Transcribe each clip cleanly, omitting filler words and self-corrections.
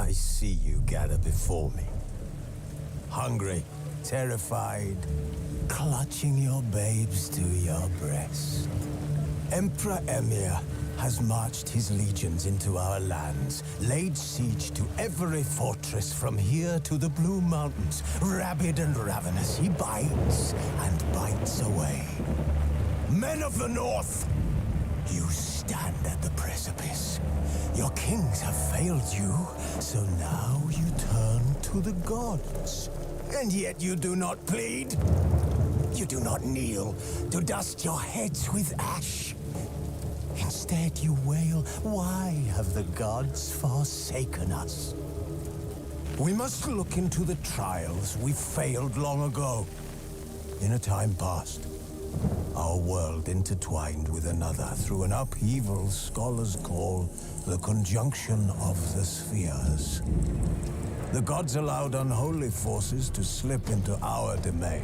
I see you gather before me. Hungry, terrified, clutching your babes to your breast. Emperor Emir has marched his legions into our lands, laid siege to every fortress from here to the Blue Mountains. Rabid and ravenous, he bites and bites away. Men of the North, you stand at the precipice. Your kings have failed you, so now you turn to the gods. And yet you do not plead. You do not kneel to dust your heads with ash. Instead you wail, why have the gods forsaken us? We must look into the trials we failed long ago. In a time past, our world intertwined with another through an upheaval scholars call the conjunction of the spheres. The gods allowed unholy forces to slip into our domain.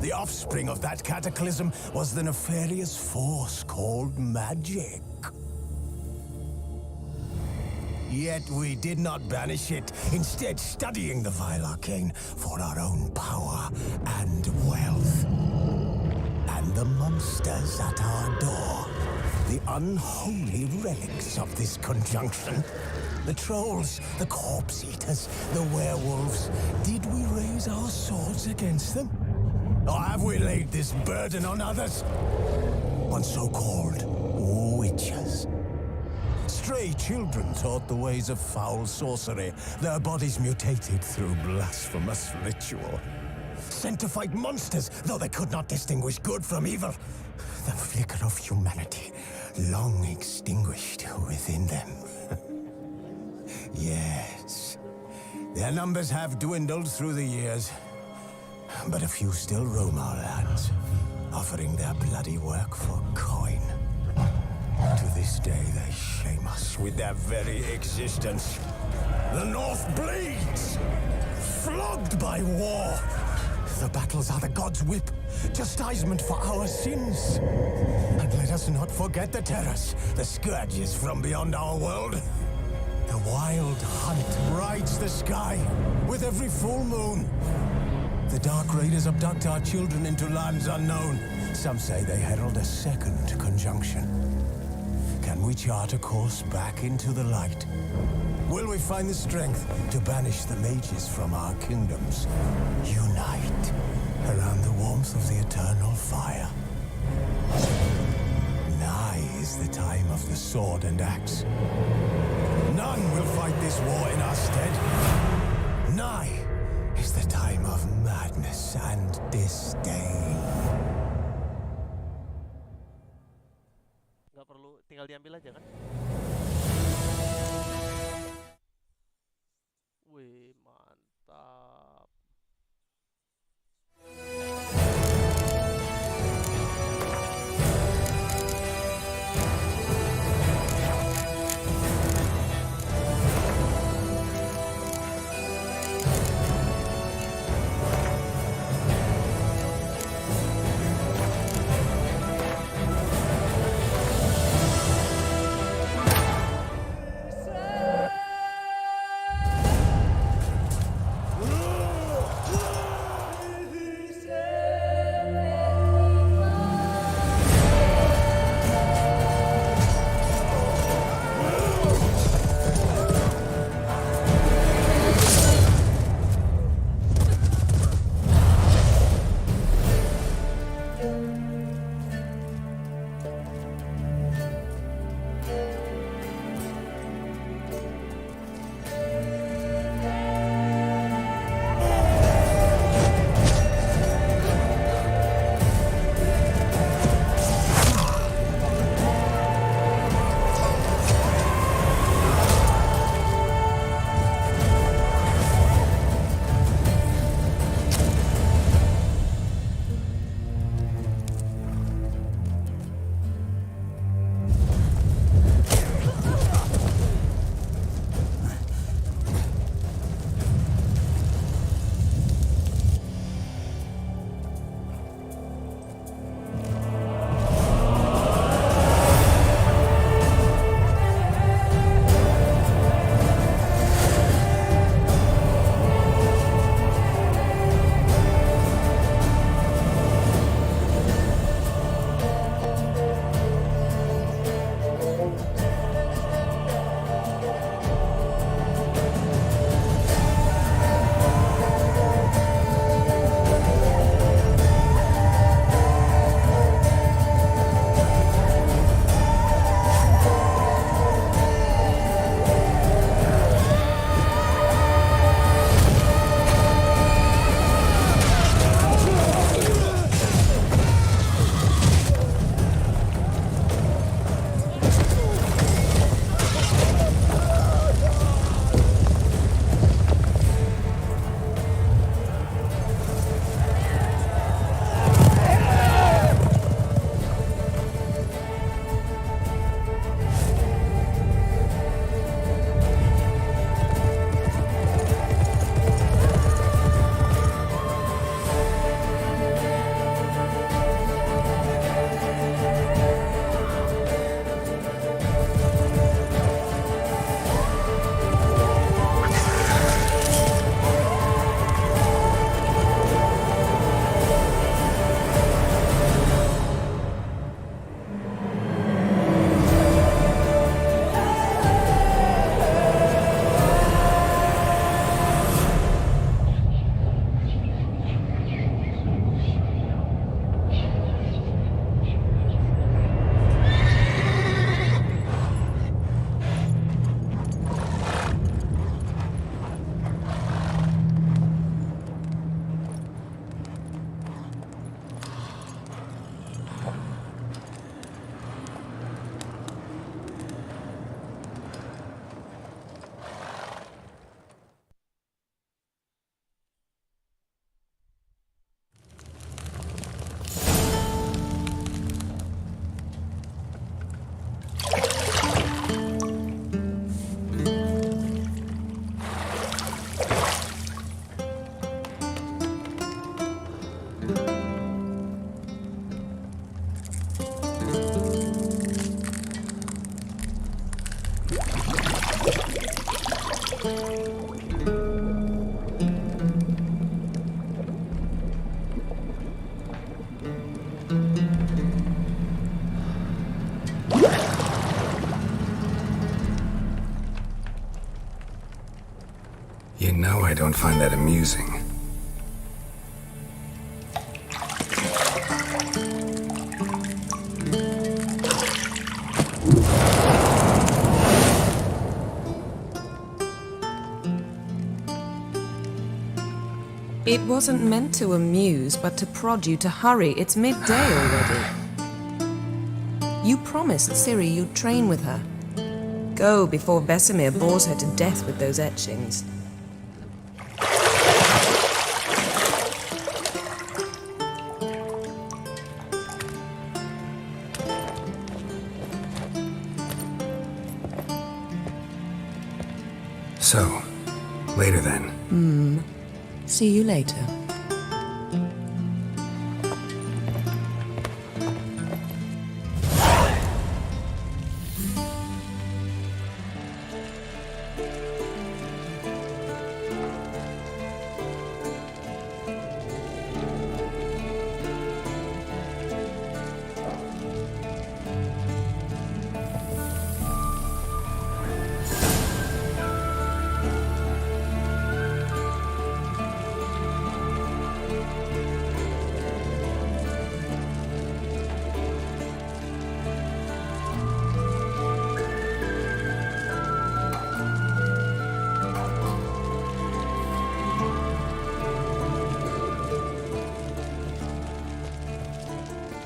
The offspring of that cataclysm was the nefarious force called magic. Yet we did not banish it, instead studying the vile arcane for our own power and wealth. And the monsters at our door, the unholy relics of this conjunction. The trolls, the corpse eaters, the werewolves. Did we raise our swords against them? Or have we laid this burden on others? On so-called witches. Stray children taught the ways of foul sorcery, their bodies mutated through blasphemous ritual. Sent to fight monsters, though they could not distinguish good from evil. The flicker of humanity, long extinguished within them. Yes, their numbers have dwindled through the years. But a few still roam our lands, offering their bloody work for coin. To this day, they shame us with their very existence. The North bleeds, flogged by war. The battles are the gods' whip, chastisement for our sins. And let us not forget the terrors, the scourges from beyond our world. The wild hunt rides the sky with every full moon. The Dark Raiders abduct our children into lands unknown. Some say they herald a second conjunction. Can we chart a course back into the light? Will we find the strength to banish the mages from our kingdoms? Unite around the warmth of the eternal fire. Nigh is the time of the sword and axe. None will fight this war in our stead. Nigh is the time of madness and disdain. Nggak perlu, tinggal diambil aja kan? Wih, mantap. know I don't find that amusing. It wasn't meant to amuse, but to prod you to hurry. It's midday already. You promised Ciri you'd train with her. Go before Vesemir bores her to death with those etchings. So, later then. See you later.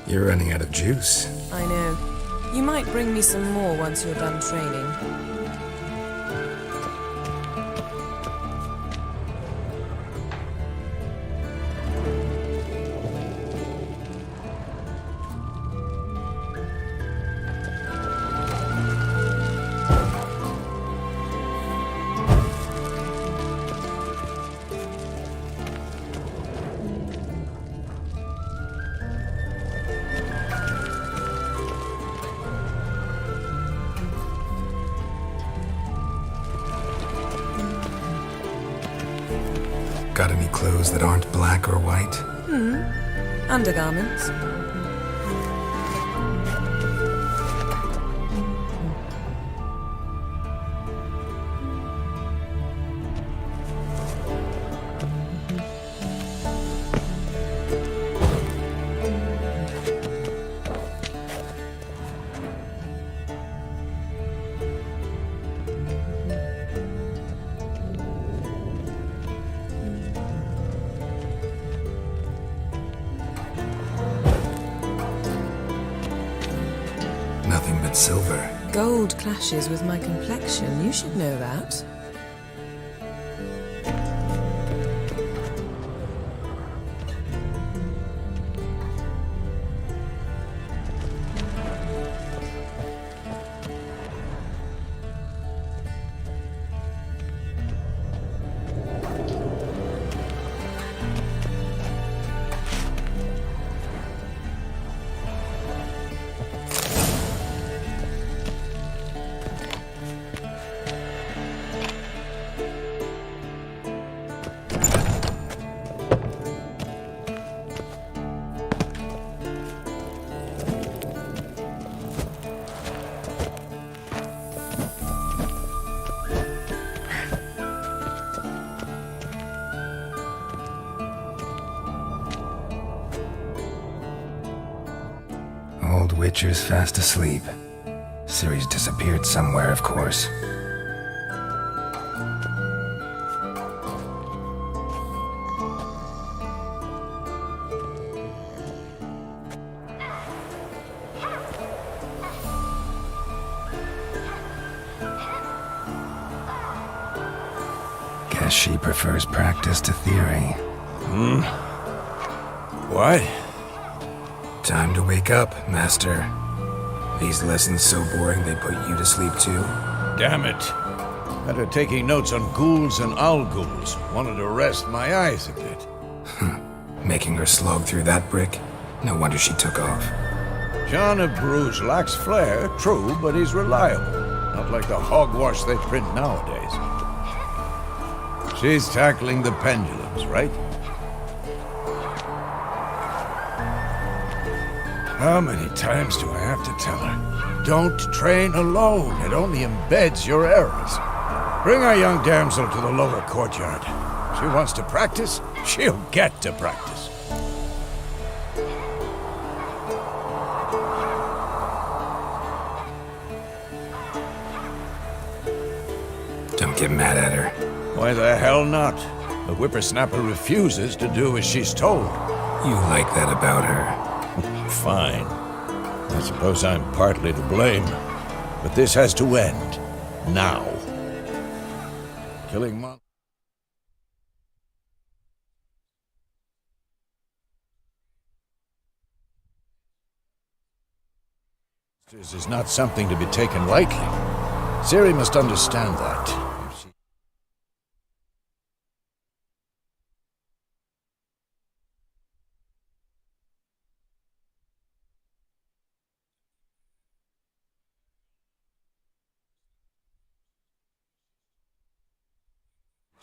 You're running out of juice. I know. You might bring me some more once you're done training. Got any clothes that aren't black or white? Undergarments. Nothing but silver. Gold clashes with my complexion. You should know that. Old Witcher's fast asleep. Ciri's disappeared somewhere, of course. Guess she prefers practice to theory. What? Time to wake up, Master. These lessons so boring they put you to sleep too? Damn it. Had her taking notes on ghouls and owl ghouls. Wanted to rest my eyes a bit. Making her slog through that brick? No wonder she took off. John of Bruges lacks flair, true, but he's reliable. Not like the hogwash they print nowadays. She's tackling the pendulums, right? How many times do I have to tell her? Don't train alone. It only embeds your errors. Bring our young damsel to the lower courtyard. She wants to practice, she'll get to practice. Don't get mad at her. Why the hell not? The whippersnapper refuses to do as she's told. You like that about her. Fine. I suppose I'm partly to blame. But this has to end. Now. Killing monsters is not something to be taken lightly. Ciri must understand that. If she...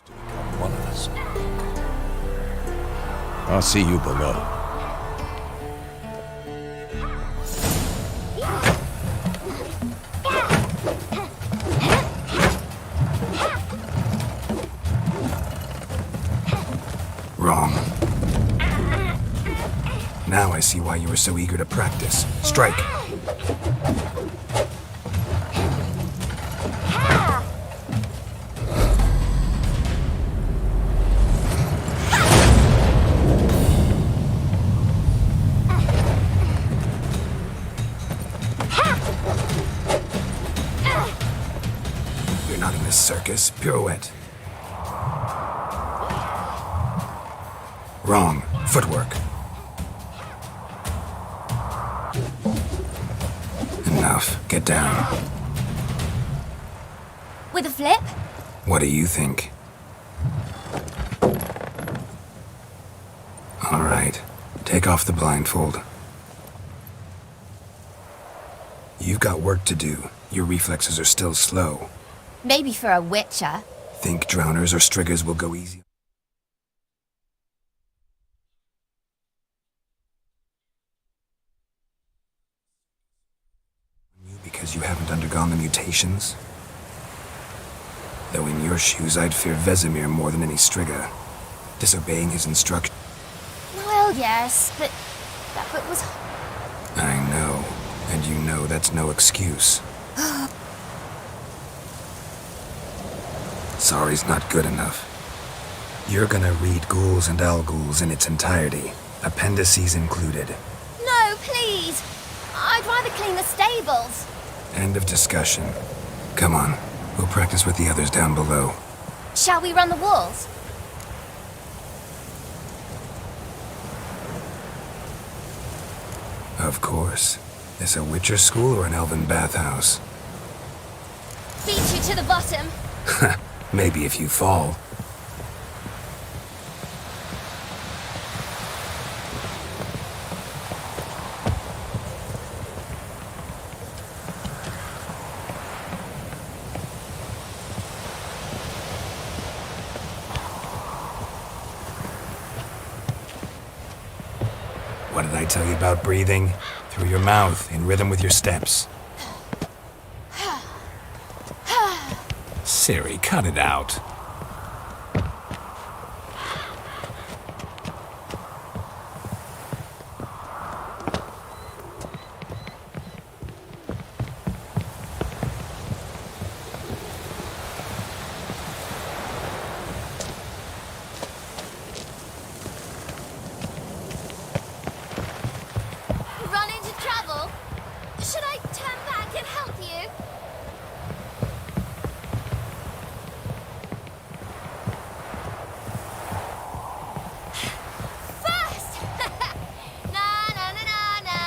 to become one of us. I'll see you below. Wrong. Now I see why you were so eager to practice. Strike! You're not in this circus. Pirouette. Wrong. Footwork. Enough. Get down. With a flip? What do you think? All right. Take off the blindfold. You've got work to do. Your reflexes are still slow. Maybe for a witcher. Think drowners or striggers will go easy? Because you haven't undergone the mutations? Though in your shoes, I'd fear Vesemir more than any Strigger. Disobeying his instructions. Well, yes, but that book was... I know, and you know that's no excuse. Sorry's not good enough. You're gonna read Ghouls and Alghouls in its entirety, appendices included. No, please! I'd rather clean the stables. End of discussion. Come on, we'll practice with the others down below. Shall we run the walls? Of course. This a Witcher school or an elven bathhouse? Beat you to the bottom. Maybe if you fall. What did I tell you about breathing? Through your mouth, in rhythm with your steps. Ciri, cut it out. Run into trouble? Should I turn back and help you? First! Na na na na na.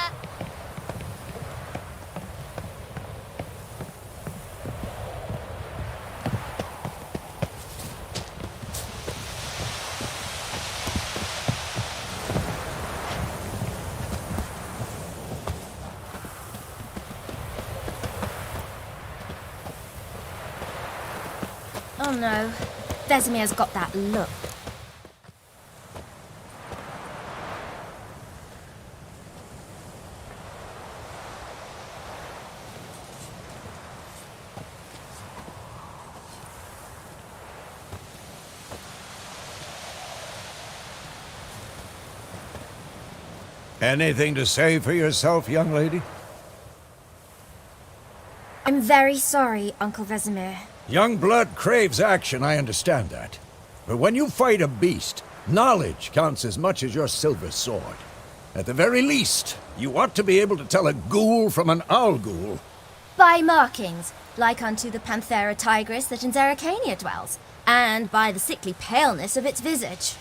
Oh no, Vesemir's got that look. Anything to say for yourself, young lady? I'm very sorry, Uncle Vesemir. Young blood craves action, I understand that. But when you fight a beast, knowledge counts as much as your silver sword. At the very least, you ought to be able to tell a ghoul from an owl ghoul. By markings, like unto the Panthera tigris that in Zerrikania dwells, and by the sickly paleness of its visage.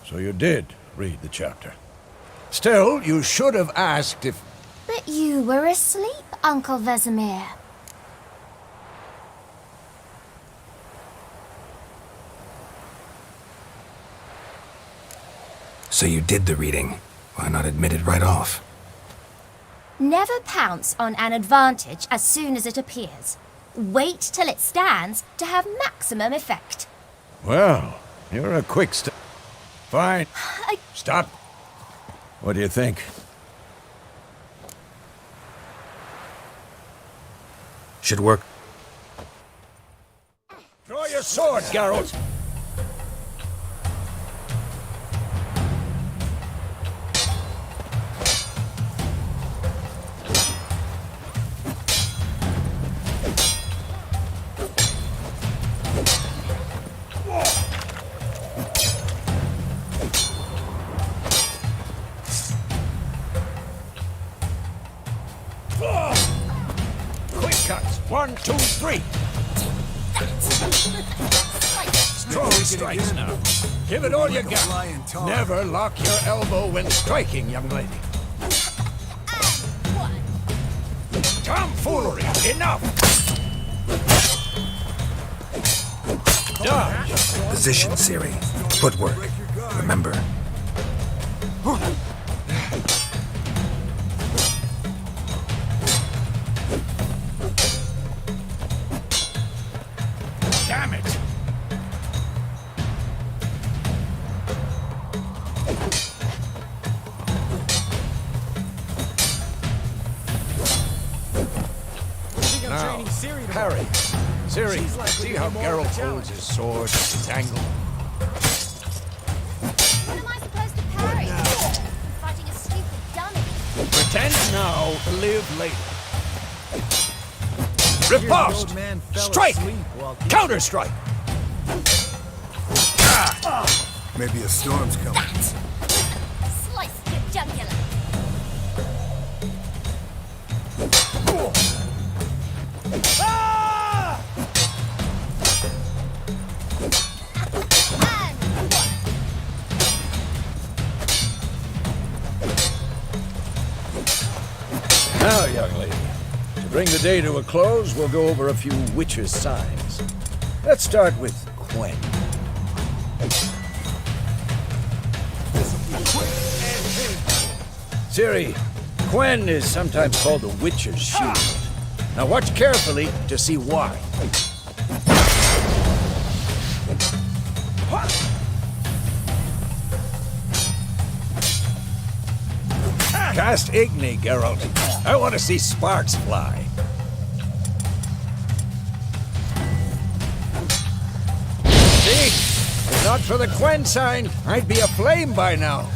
So you did read the chapter. Still, you should have asked if... But you were asleep, Uncle Vesemir. So you did the reading. Why not admit it right off? Never pounce on an advantage as soon as it appears. Wait till it stands to have maximum effect. Well, you're a quick Fine. I... Stop. What do you think? Should work. Draw your sword, Geralt. Quick cuts. 1, 2, 3. Strong strikes now. Give it all you got. Never lock your elbow when striking, young lady. Tomfoolery! Enough! Dodge! Position, Ciri. Footwork. Remember. Damn it! Now, parry. Ciri, see how Geralt holds his sword, his angle? What am I supposed to parry? Fighting a stupid dummy. Pretend now, live later. Riposte! Strike! Counter-strike! Maybe a storm's coming. Slice your jugular. Now, young lady, to bring the day to a close, we'll go over a few witches' signs. Let's start with Quen. Ciri, Quen is sometimes called the witch's shield. Now watch carefully to see why. Cast Igni, Geralt. I want to see sparks fly. See? If not for the Quen sign, I'd be aflame by now.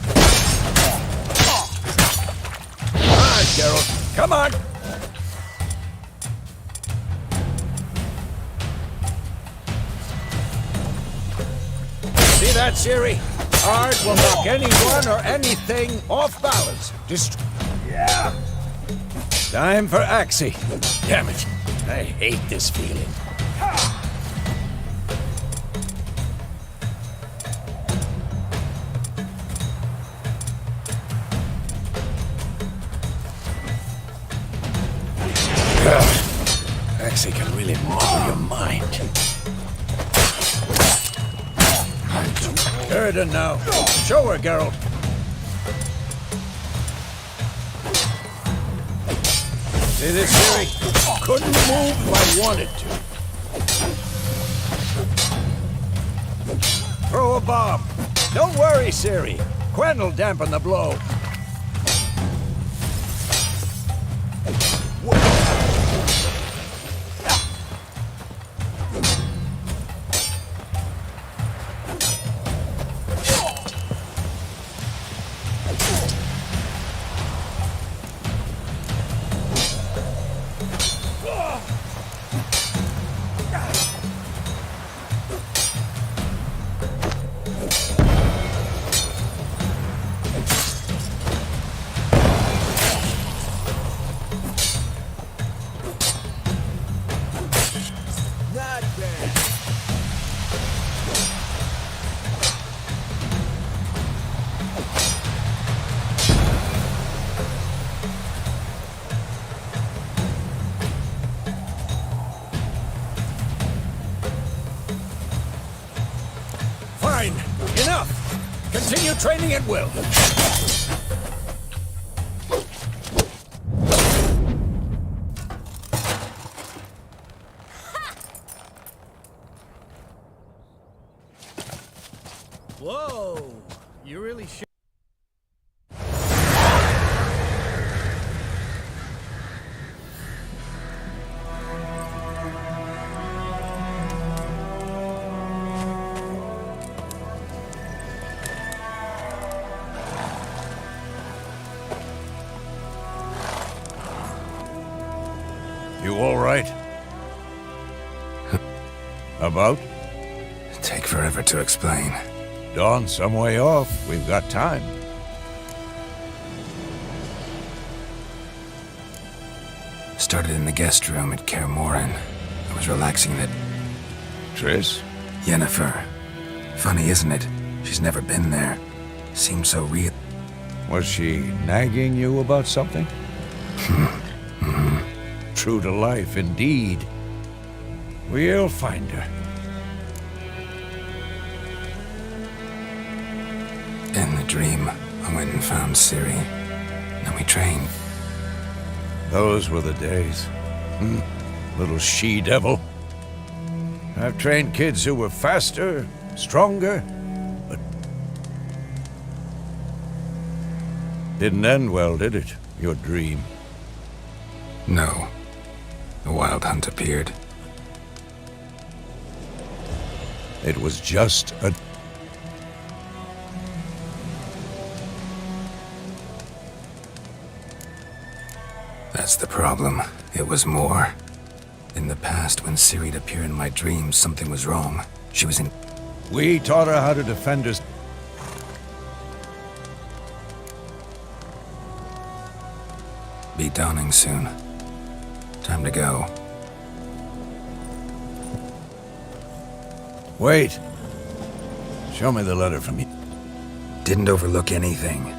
Come on, Geralt. Come on! See that, Ciri? Art will knock anyone or anything off balance. Yeah. Time for Axii. Damn it. I hate this feeling. Axii can really muddle your mind. Durden now. Show her, Geralt. See this, Ciri? Couldn't move if I wanted to. Throw a bomb. Don't worry, Ciri. Quen will dampen the blow. training at will. Whoa! You really should. You all right? About? Take forever to explain. Dawn's some way off. We've got time. Started in the guest room at Kaer Morhen. I was relaxing at Triss? Yennefer. Funny, isn't it? She's never been there. Seems so real. Was she nagging you about something? True to life, indeed. We'll find her. In the dream, I went and found Ciri. Then we trained. Those were the days. Little she-devil. I've trained kids who were faster, stronger, but... didn't end well, did it? Your dream. No. The Wild Hunt appeared. It was just a... That's the problem. It was more. In the past, when Ciri'd appear in my dreams, something was wrong. She was in... We taught her how to defend us. Be dawning soon. Time to go. Wait. Show me the letter from you. Didn't overlook anything.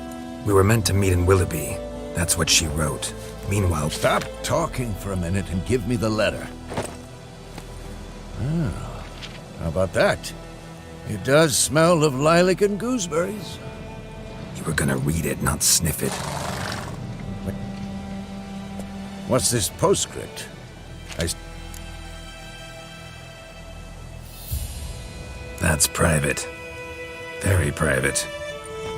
We were meant to meet in Willoughby. That's what she wrote. Meanwhile... Stop talking for a minute and give me the letter. Ah, how about that? It does smell of lilac and gooseberries. You were gonna read it, not sniff it. What's this postscript? That's private. Very private.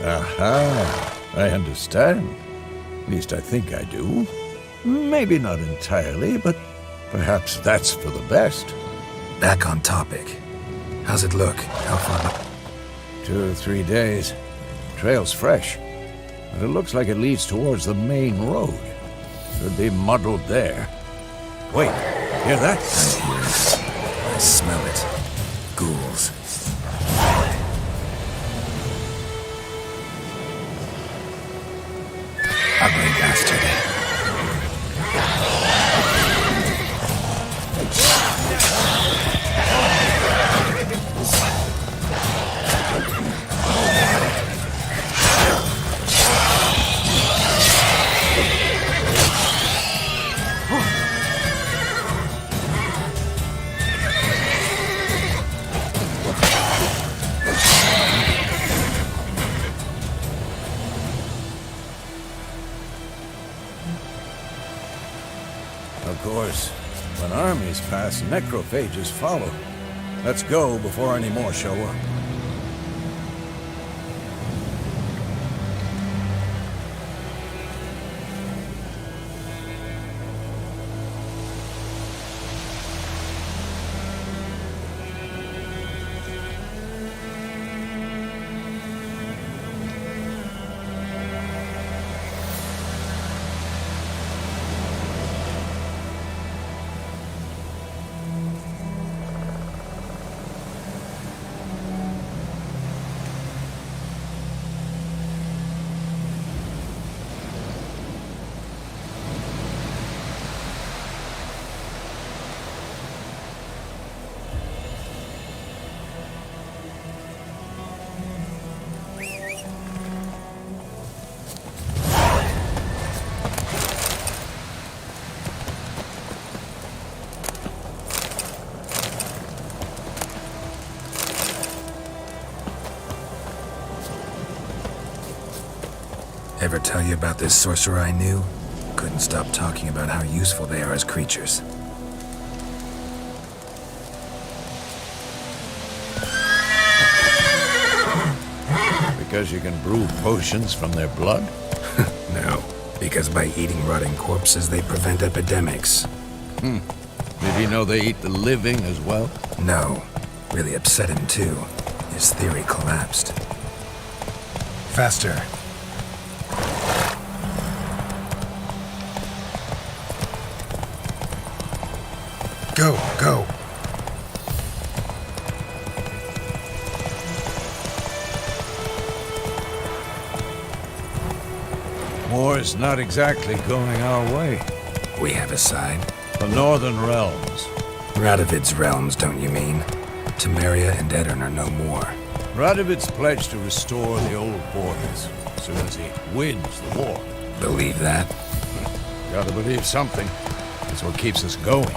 Aha, I understand. At least I think I do. Maybe not entirely, but perhaps that's for the best. Back on topic. How's it look? How far? 2 or 3 days. Trail's fresh, but it looks like it leads towards the main road. Could be muddled there. Wait, hear that? I hear it. I smell it. Ghouls. Ugly bastard. Of course, when armies pass, necrophages follow. Let's go before any more show up. ever tell you about this sorcerer I knew? Couldn't stop talking about how useful they are as creatures. Because you can brew potions from their blood? No, because by eating rotting corpses, they prevent epidemics. Did he know they eat the living as well? No, really upset him too. His theory collapsed. Faster. Go, go. War's not exactly going our way. We have a side. The Northern Realms. Radovid's realms, don't you mean? Temeria and Edirn are no more. Radovid's pledged to restore the old borders as soon as he wins the war. Believe that? Gotta believe something. That's what keeps us going.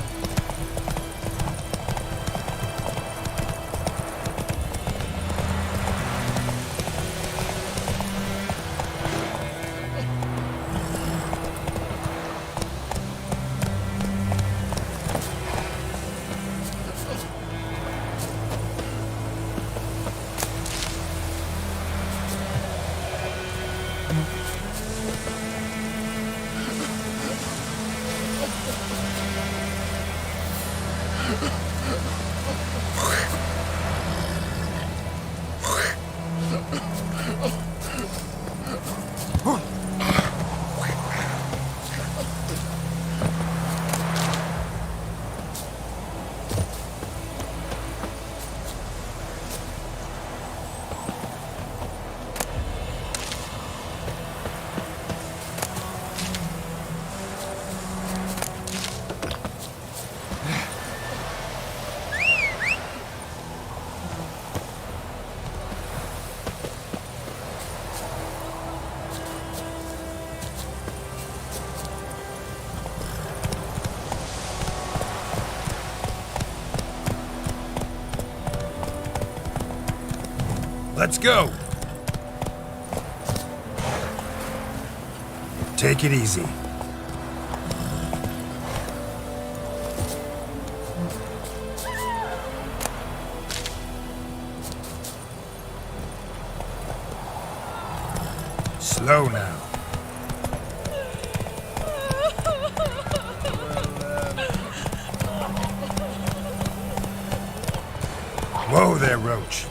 Let's go! Take it easy. Slow now. Whoa there, Roach.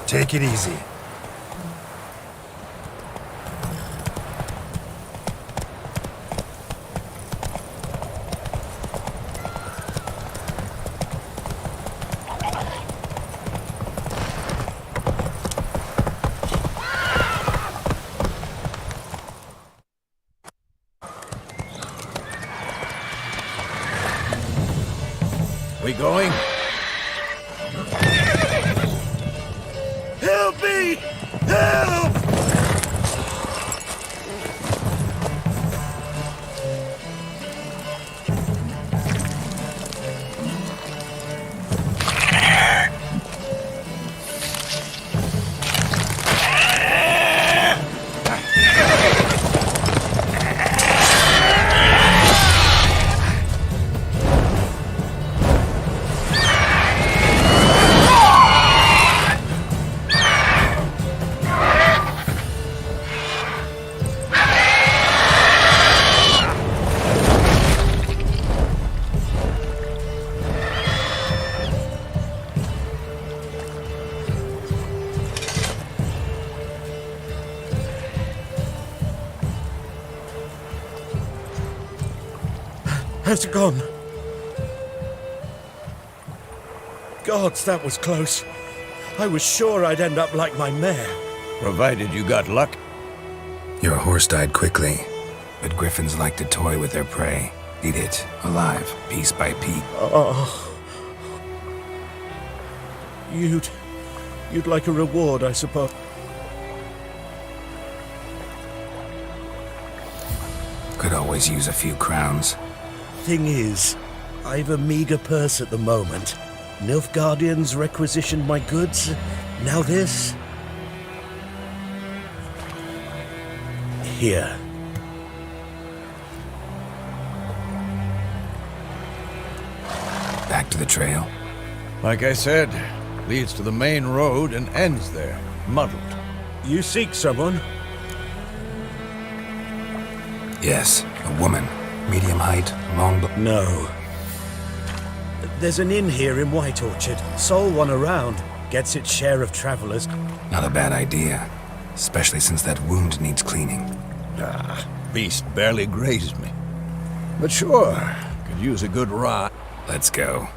Take it easy. We going? Help me! Help! How's it gone? Gods, that was close. I was sure I'd end up like my mare. Provided you got luck. Your horse died quickly, but griffins like to toy with their prey. Eat it, alive, piece by piece. Oh. You'd like a reward, I suppose. Could always use a few crowns. Thing is, I've a meager purse at the moment. Nilfgaardians requisitioned my goods. Now this. Here. Back to the trail. Like I said, leads to the main road and ends there, muddled. You seek someone? Yes, a woman. Medium height, long No. There's an inn here in White Orchard. Sole one around. Gets its share of travelers. Not a bad idea. Especially since that wound needs cleaning. Beast barely grazed me. But sure, could use a good ride. Let's go.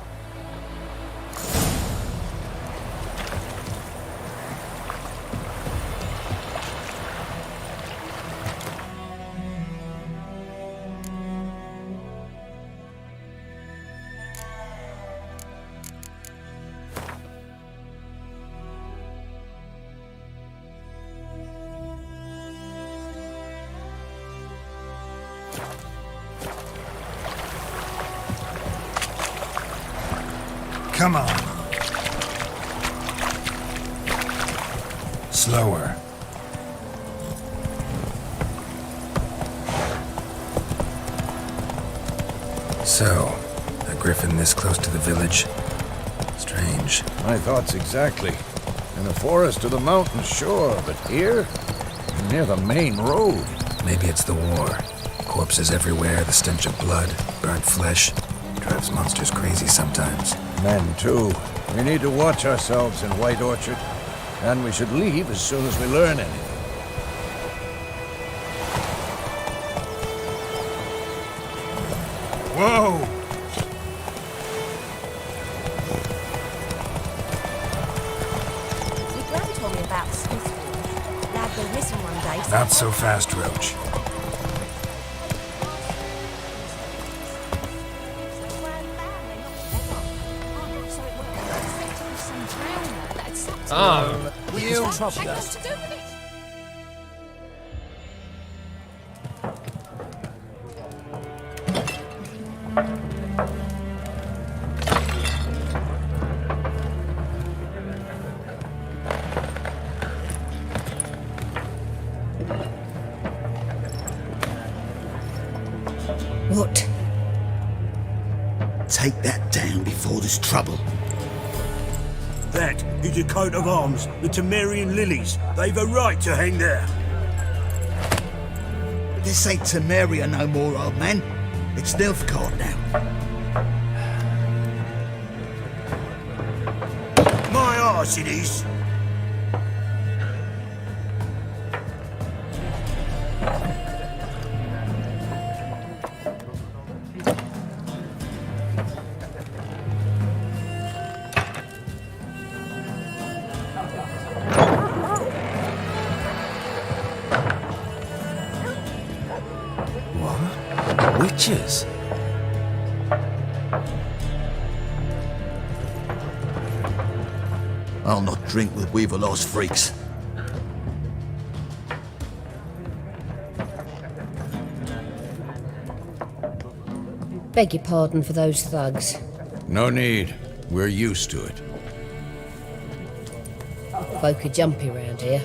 Come on. Slower. So, a griffin this close to the village? Strange. My thoughts exactly. In the forest or the mountains, sure, but here? Near the main road. Maybe it's the war. Corpses everywhere, the stench of blood, burnt flesh. Drives monsters crazy sometimes. Men, too. We need to watch ourselves in White Orchard. And we should leave as soon as we learn anything. Whoa! Your gran told me about Smithfield. Lad go missing one day. so- Not so fast, Roach. You trouble us. What? Take that down before there's trouble. That is a coat of arms, the Temerian lilies. They've a right to hang there. This ain't Temeria no more, old man. It's Nilfgaard now. My arse it is. Witches? I'll not drink with Weaverlaw's freaks. Beg your pardon for those thugs. No need. We're used to it. Folk are jumpy round here.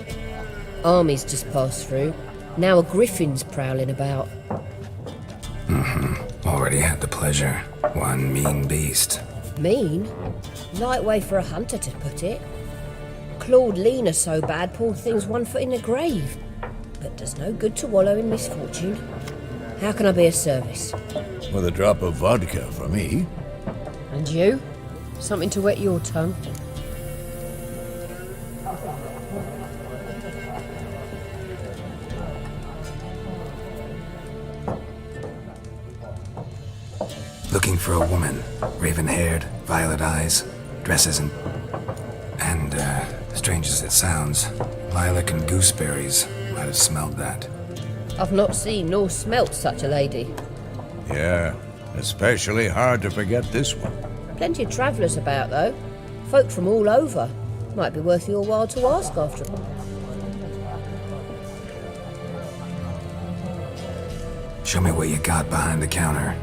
Armies just passed through. Now a griffin's prowling about. Already had the pleasure. One mean beast. Mean? Light way for a hunter to put it. Clawed Lena so bad, poor thing's 1 foot in the grave. But does no good to wallow in misfortune. How can I be of service? With a drop of vodka for me. And you? Something to wet your tongue? Looking for a woman. Raven-haired, violet eyes, dresses in... And, strange as it sounds, lilac and gooseberries. Might have smelled that. I've not seen nor smelt such a lady. Yeah, especially hard to forget this one. Plenty of travellers about, though. Folk from all over. Might be worth your while to ask after all. Show me what you got behind the counter.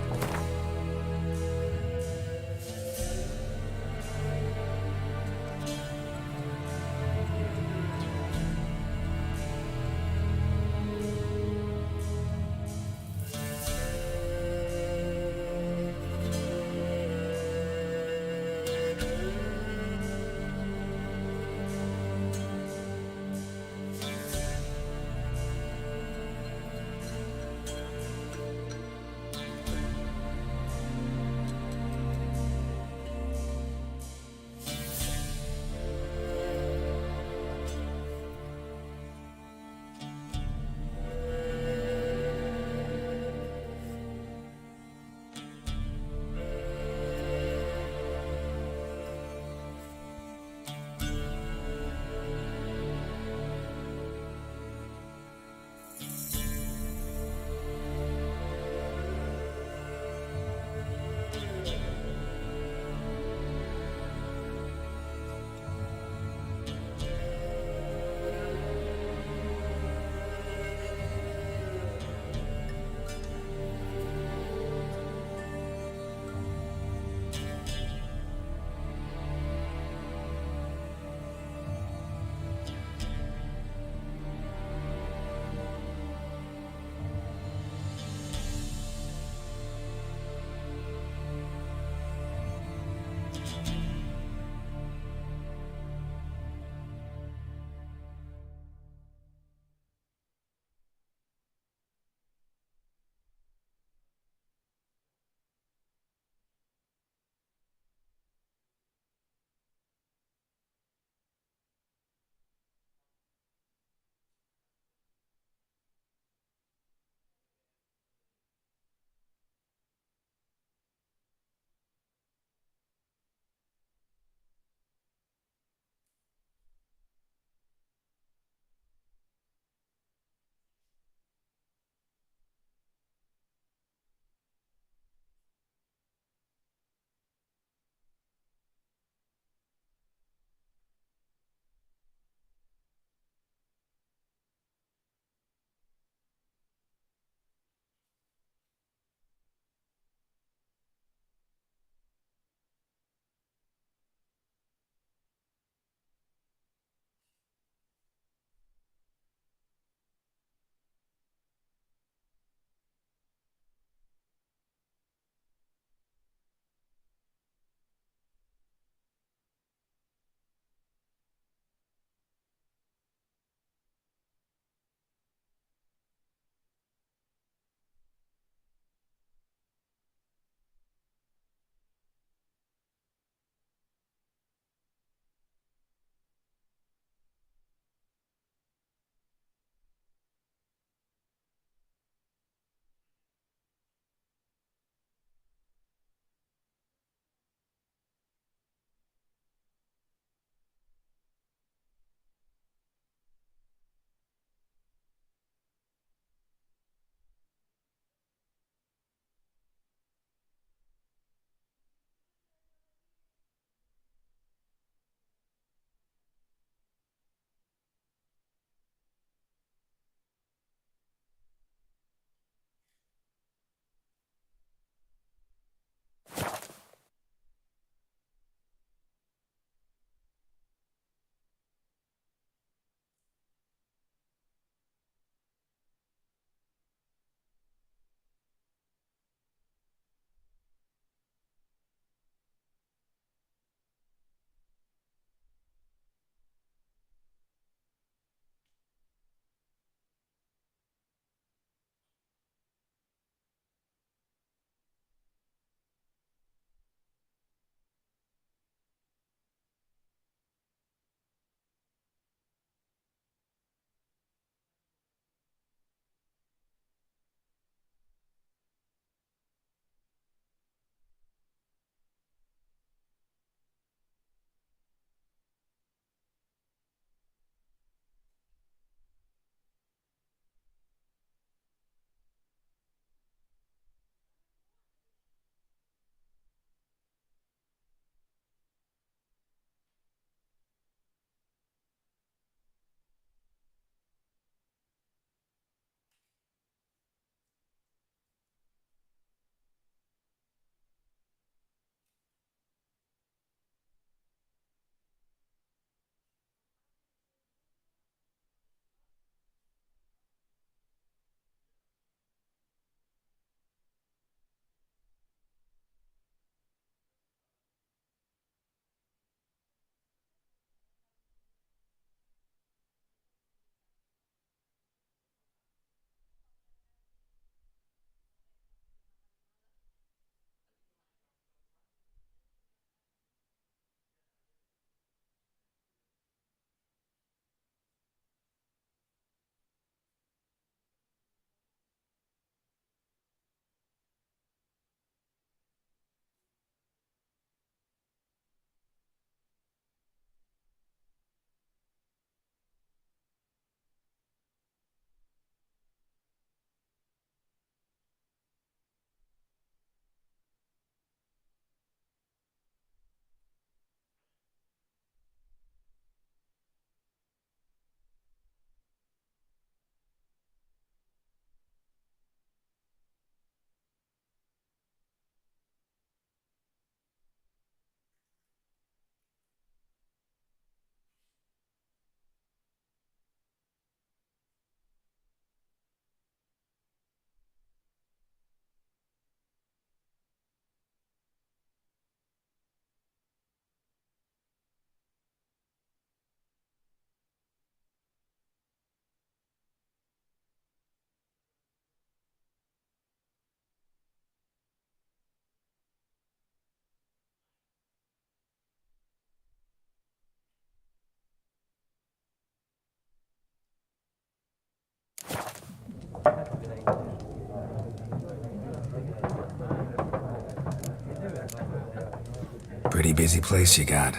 Pretty busy place you got.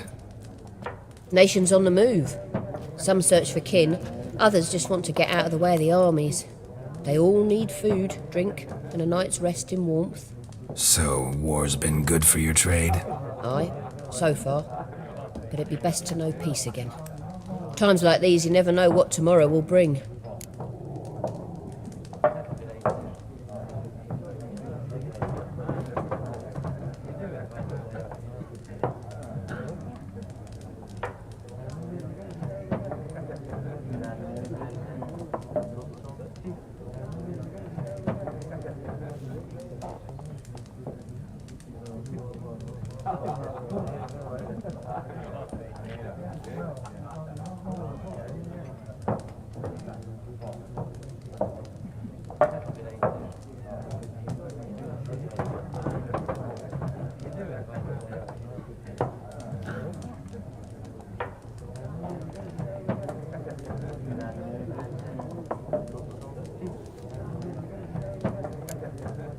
Nations on the move. Some search for kin, others just want to get out of the way of the armies. They all need food, drink, and a night's rest in warmth. So, war's been good for your trade? Aye, so far. But it'd be best to know peace again. Times like these, you never know what tomorrow will bring.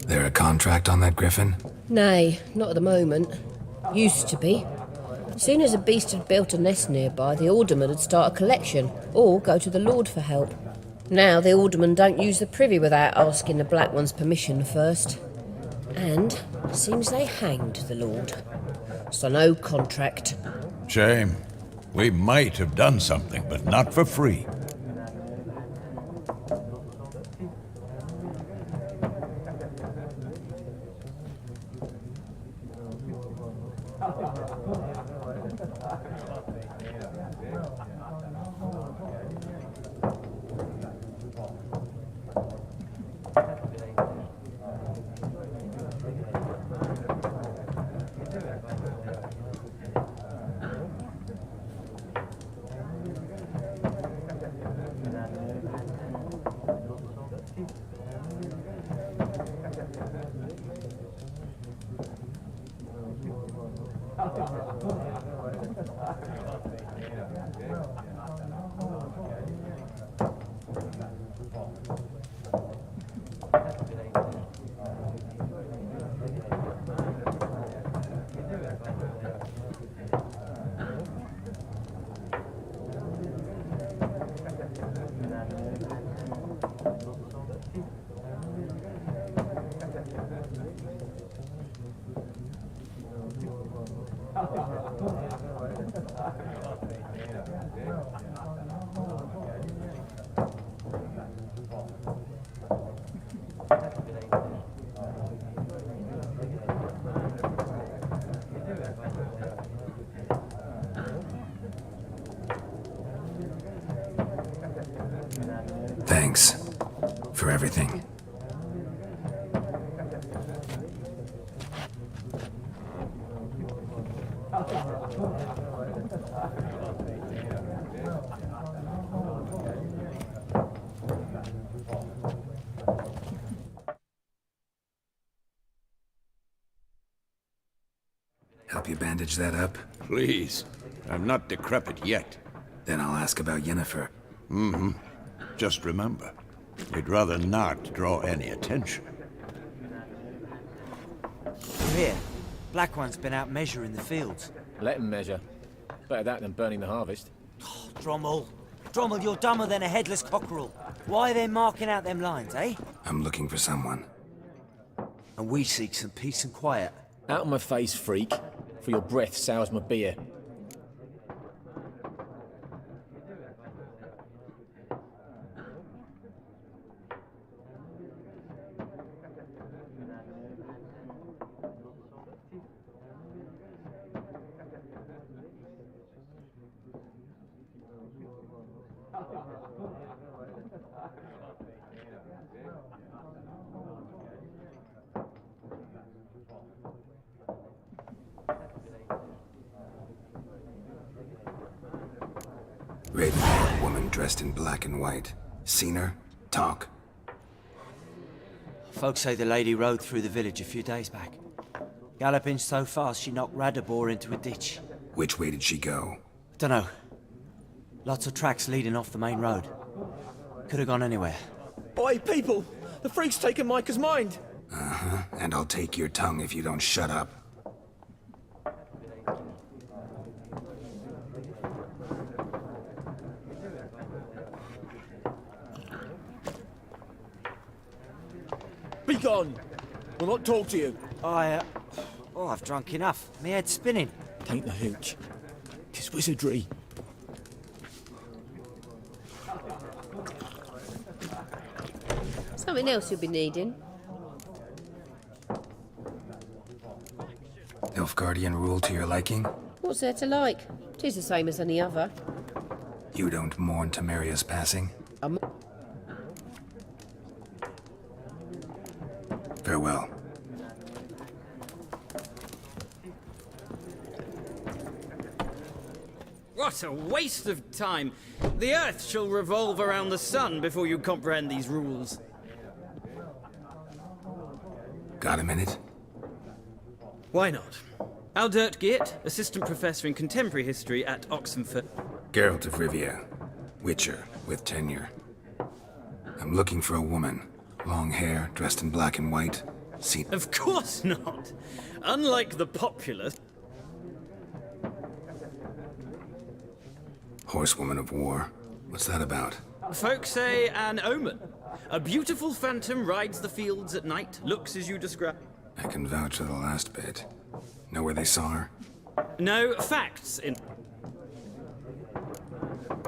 There a contract on that griffin? Nay, not at the moment. Used to be. Soon as a beast had built a nest nearby, the alderman would start a collection, or go to the Lord for help. Now the aldermen don't use the privy without asking the Black One's permission first. And seems they hanged the Lord. So no contract. Shame. We might have done something, but not for free. Thanks for everything. Help you bandage that up? Please. I'm not decrepit yet. Then I'll ask about Yennefer. Mm-hmm. Just remember, you'd rather not draw any attention. You're here. Black One's been out measuring the fields. Let him measure. Better that than burning the harvest. Oh, Drommel. Drommel, you're dumber than a headless cockerel. Why are they marking out them lines, eh? I'm looking for someone. And we seek some peace and quiet. Out of my face, freak. For your breath sours my beer. Raven-haired woman dressed in black and white. Seen her? Talk. Folks say the lady rode through the village a few days back. Galloping so fast she knocked Radabor into a ditch. Which way did she go? Dunno. Lots of tracks leading off the main road. Could have gone anywhere. Oi, people! The freak's taken Micah's mind! Uh-huh. And I'll take your tongue if you don't shut up. gone. We'll not talk to you. I've drunk enough. My head's spinning. Tain't the hooch. 'Tis wizardry. Something else you'll be needing. Nilfgaardian rule to your liking? What's there to like? 'Tis the same as any other. You don't mourn Temeria's passing? Farewell. What a waste of time! The Earth shall revolve around the sun before you comprehend these rules. Got a minute? Why not? Aldert Geert, Assistant Professor in Contemporary History at Oxenford. Geralt of Rivia. Witcher, with tenure. I'm looking for a woman. Long hair, dressed in black and white. Of course not! Unlike the populace... Horsewoman of War. What's that about? Folk say an omen. A beautiful phantom rides the fields at night, looks as you describe. I can vouch for the last bit. Know where they saw her? No facts in...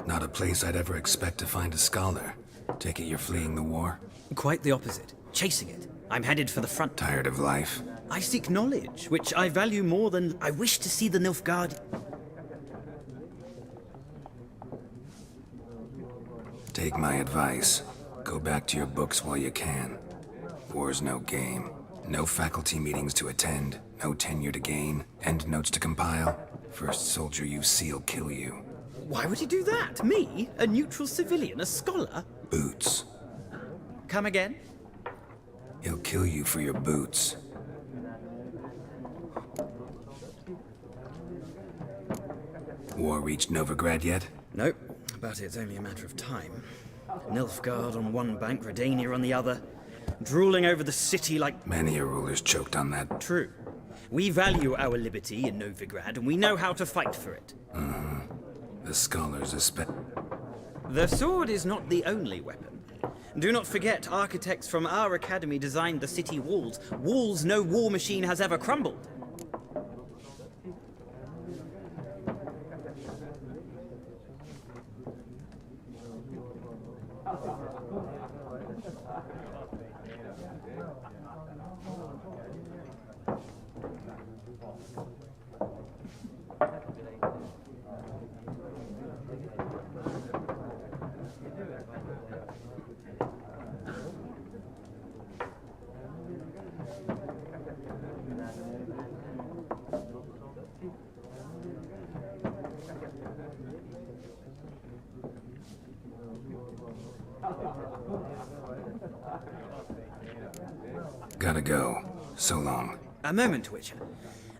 Not a place I'd ever expect to find a scholar. Take it you're fleeing the war? Quite the opposite. Chasing it. I'm headed for the front. Tired of life? I seek knowledge, which I value more than... I wish to see the Nilfgaard. Take my advice. Go back to your books while you can. War's no game. No faculty meetings to attend. No tenure to gain. End notes to compile. First soldier you see'll kill you. Why would he do that? Me? A neutral civilian? A scholar? Boots. Come again? He'll kill you for your boots. War reached Novigrad yet? Nope, but it's only a matter of time. Nilfgaard on one bank, Redania on the other, drooling over the city like... Many a ruler's choked on that. True. We value our liberty in Novigrad, and we know how to fight for it. The scholars The sword is not the only weapon. Do not forget, architects from our academy designed the city walls. Walls no war machine has ever crumbled. Gotta go. So long. A moment, Witcher.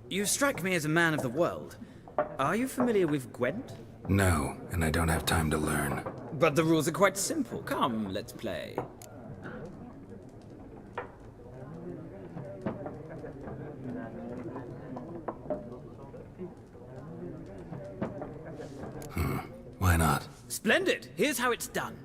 You strike me as a man of the world. Are you familiar with Gwent? No, and I don't have time to learn. But the rules are quite simple. Come, let's play. Why not? Splendid! Here's how it's done.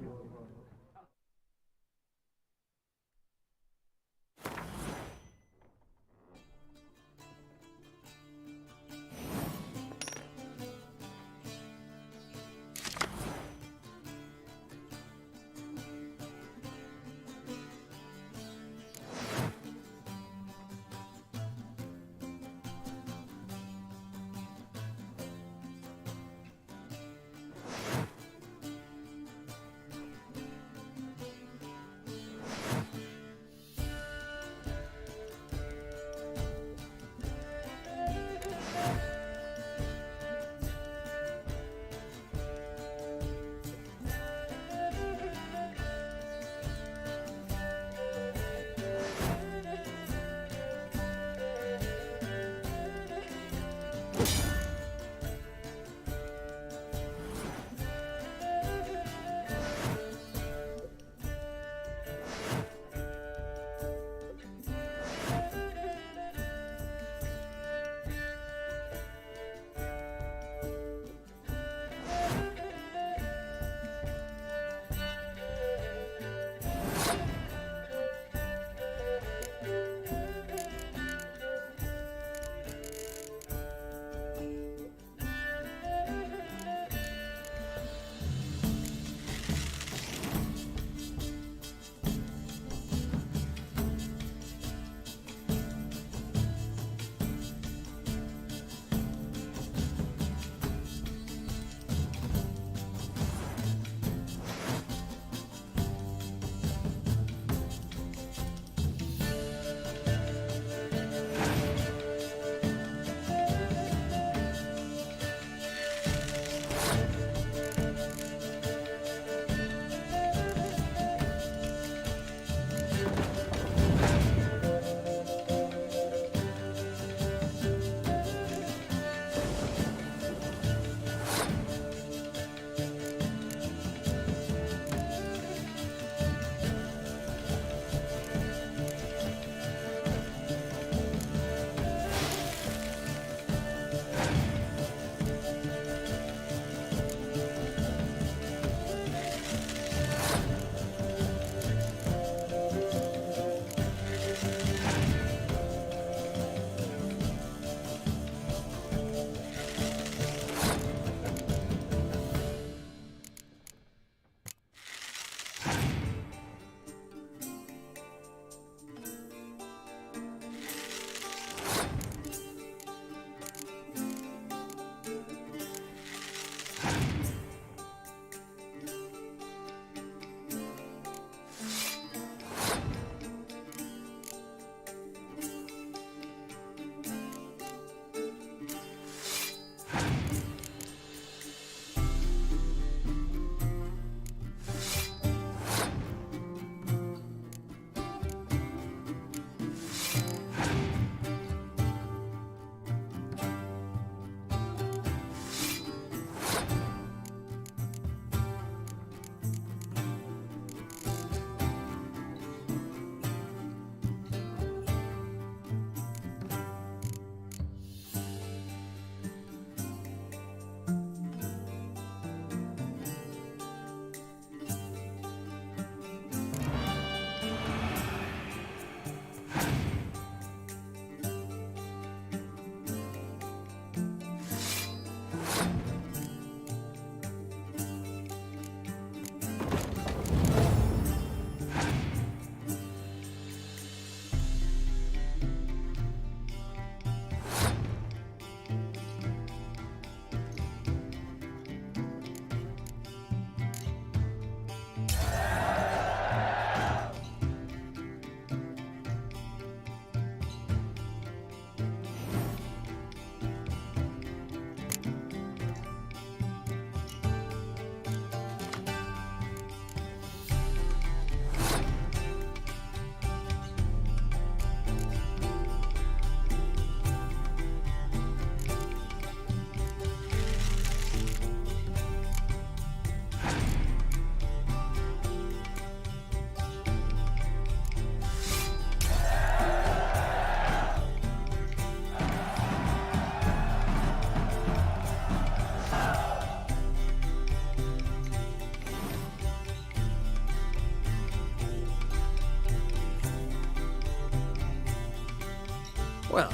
Well,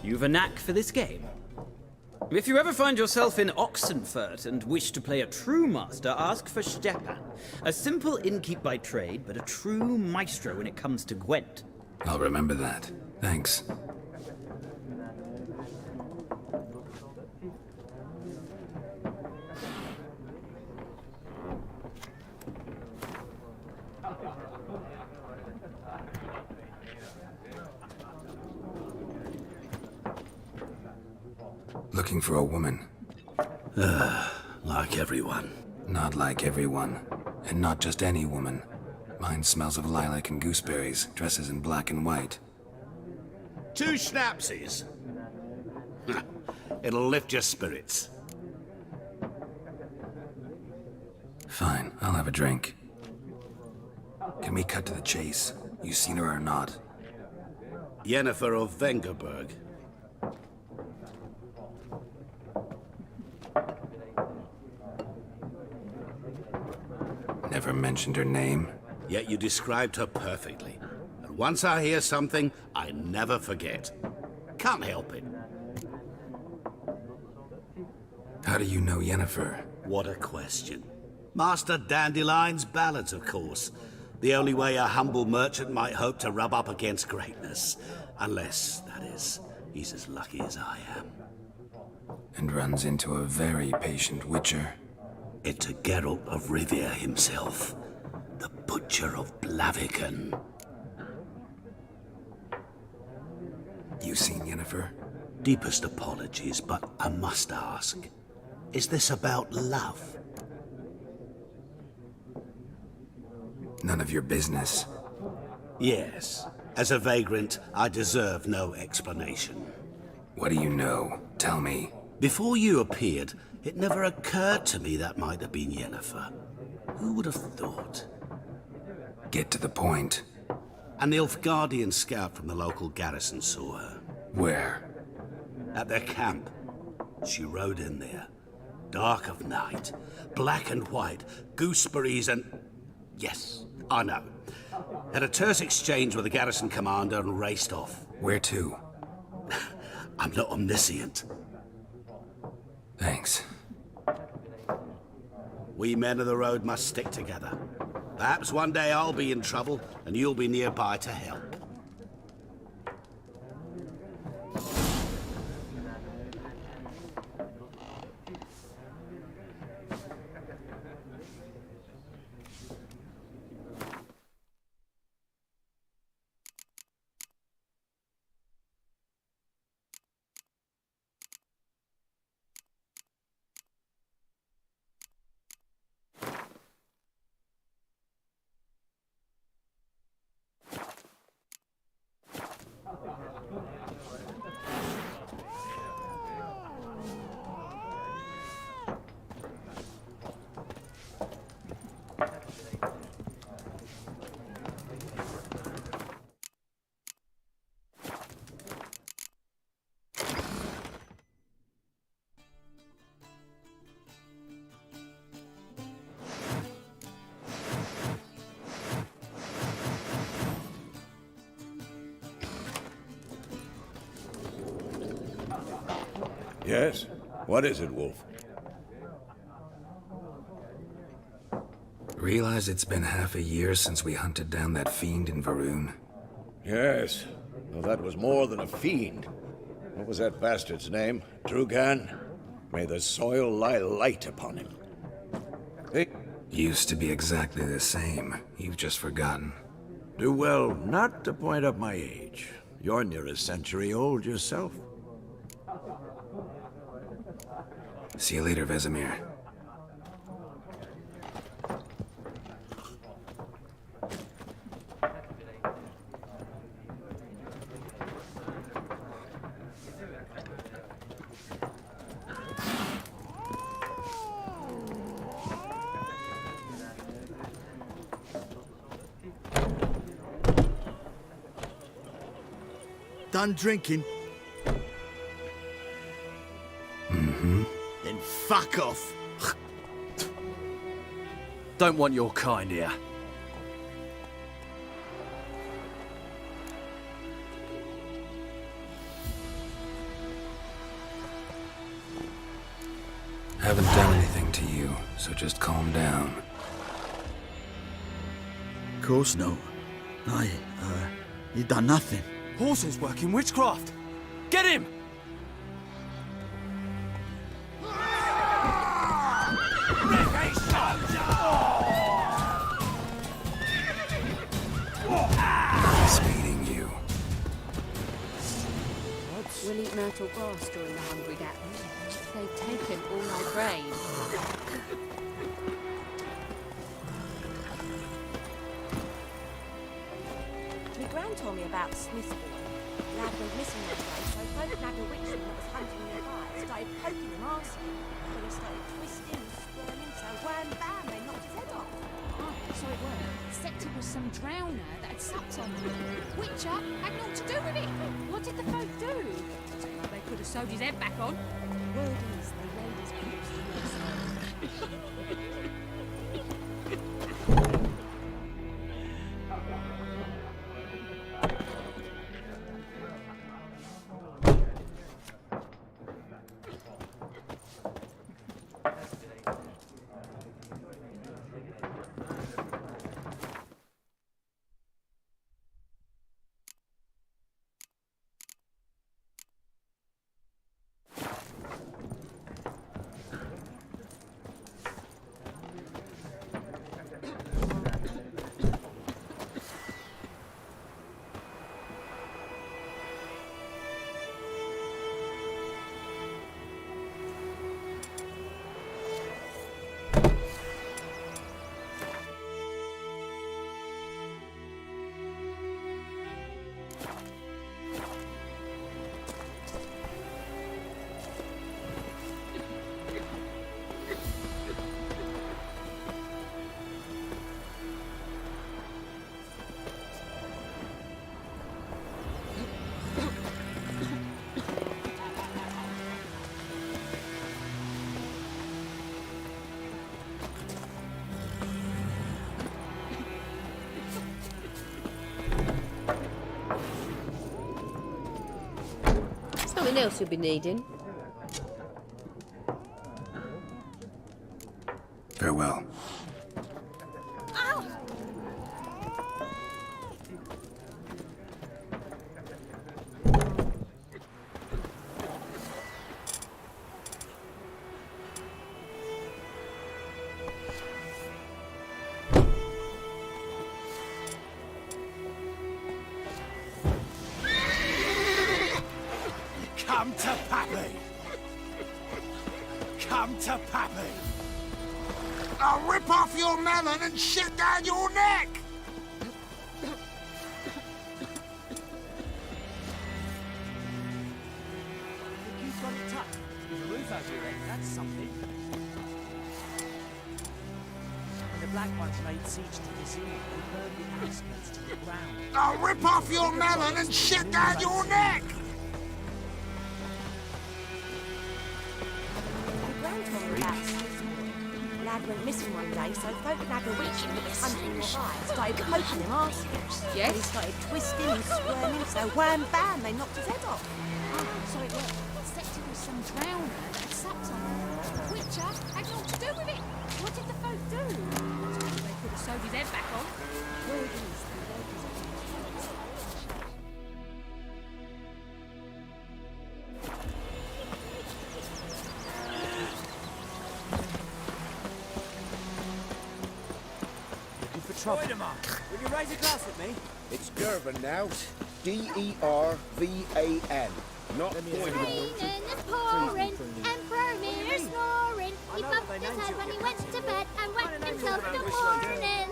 you've a knack for this game. If you ever find yourself in Oxenfurt and wish to play a true master, ask for Stepan. A simple innkeep by trade, but a true maestro when it comes to Gwent. I'll remember that. Thanks. Looking for a woman. Like everyone. Not like everyone. And not just any woman. Mine smells of lilac and gooseberries, dresses in black and white. 2 schnapsies. It'll lift your spirits. Fine, I'll have a drink. Can we cut to the chase? You seen her or not? Yennefer of Vengerberg. Never mentioned her name. Yet you described her perfectly. And once I hear something, I never forget. Can't help it. How do you know Yennefer? What a question. Master Dandelion's ballads, of course. The only way a humble merchant might hope to rub up against greatness. Unless, that is, he's as lucky as I am. And runs into a very patient witcher. Into Geralt of Rivia himself. The Butcher of Blaviken. You seen Yennefer? Deepest apologies, but I must ask. Is this about love? None of your business. Yes. As a vagrant, I deserve no explanation. What do you know? Tell me. Before you appeared, it never occurred to me that might have been Yennefer. Who would have thought? Get to the point. An Nilfgaardian scout from the local garrison saw her. Where? At their camp. She rode in there. Dark of night. Black and white. Gooseberries and... Yes, I know. Had a terse exchange with the garrison commander and raced off. Where to? I'm not omniscient. Thanks. We men of the road must stick together. Perhaps one day I'll be in trouble and you'll be nearby to help. Yes? What is it, Wolf? Realize it's been half a year since we hunted down that fiend in Varun? Yes. Well, that was more than a fiend. What was that bastard's name? Drugan? May the soil lie light upon him. Hey. Used to be exactly the same. You've just forgotten. Do well not to point up my age. You're near a century old yourself. See you later, Vesemir. Done drinking? Mm-hmm. Then fuck off. Don't want your kind here. Haven't done anything to you, so just calm down. Of course not. You done nothing. Horses working witchcraft! Get him! Speeding you. We'll eat myrtle grass during the Hungry Gap. They've taken all my brain. My gran told me about Smithbourne. Lad went missing one day, so folk nagged a witchman that was hunting nearby. Started poking him, asking. Then he started twisting and squirming, so wham bam, they knocked his head off. Oh, so it weren't. Except it was some drowner that had sucked on him. Witcher had naught to do with it. What did the folk do? Well, they could have sewed his head back on. Word is, they laid his corpse to rest. Something else you'll be needing. Farewell. Come to Pappy! Come to Pappy! I'll rip off your melon and shit down your neck! You've got it tucked. With a roof over your head, that's something. When the Black Ones laid siege to this inn, they burned the outskirts to the ground. I'll rip off your melon and shit down your neck! Lad went missing one day, so folk nagged a witchman that was hunting nearby. Started poking him, asking. Yes? Then he started twisting and squirming, so wham bam, they knocked his head off. Oh, so it weren't. Except it was some drowner that had sucked on him. Witcher had naught to do with it. What did the folk do? They could have sewed his head back on. Word is, they laid his corpse to rest. Will you raise a glass with me? It's Gervin now. D-E-R-V-A-N. Not Raining and pouring, Emperor Mir snoring. He bumped his head when he went to bed and wet himself in the morning.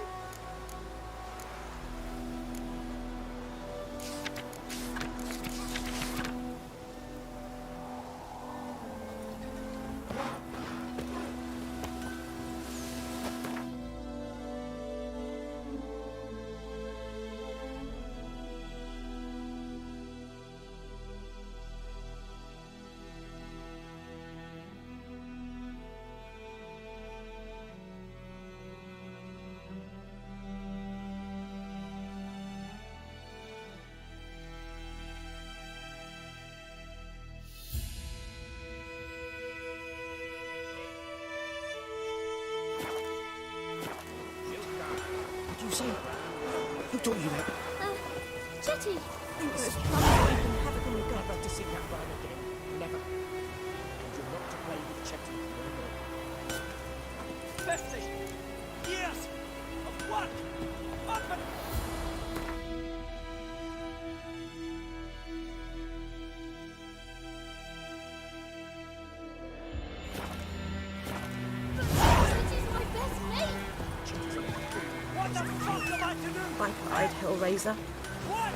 you say? Who taught you that? Chetty. You can have a go. Never to sing that rhyme again. Never. And you're not to play with Chetty no more. 50 years of work! Up and... What the fuck am I to do? Black-eyed Hellraiser. What?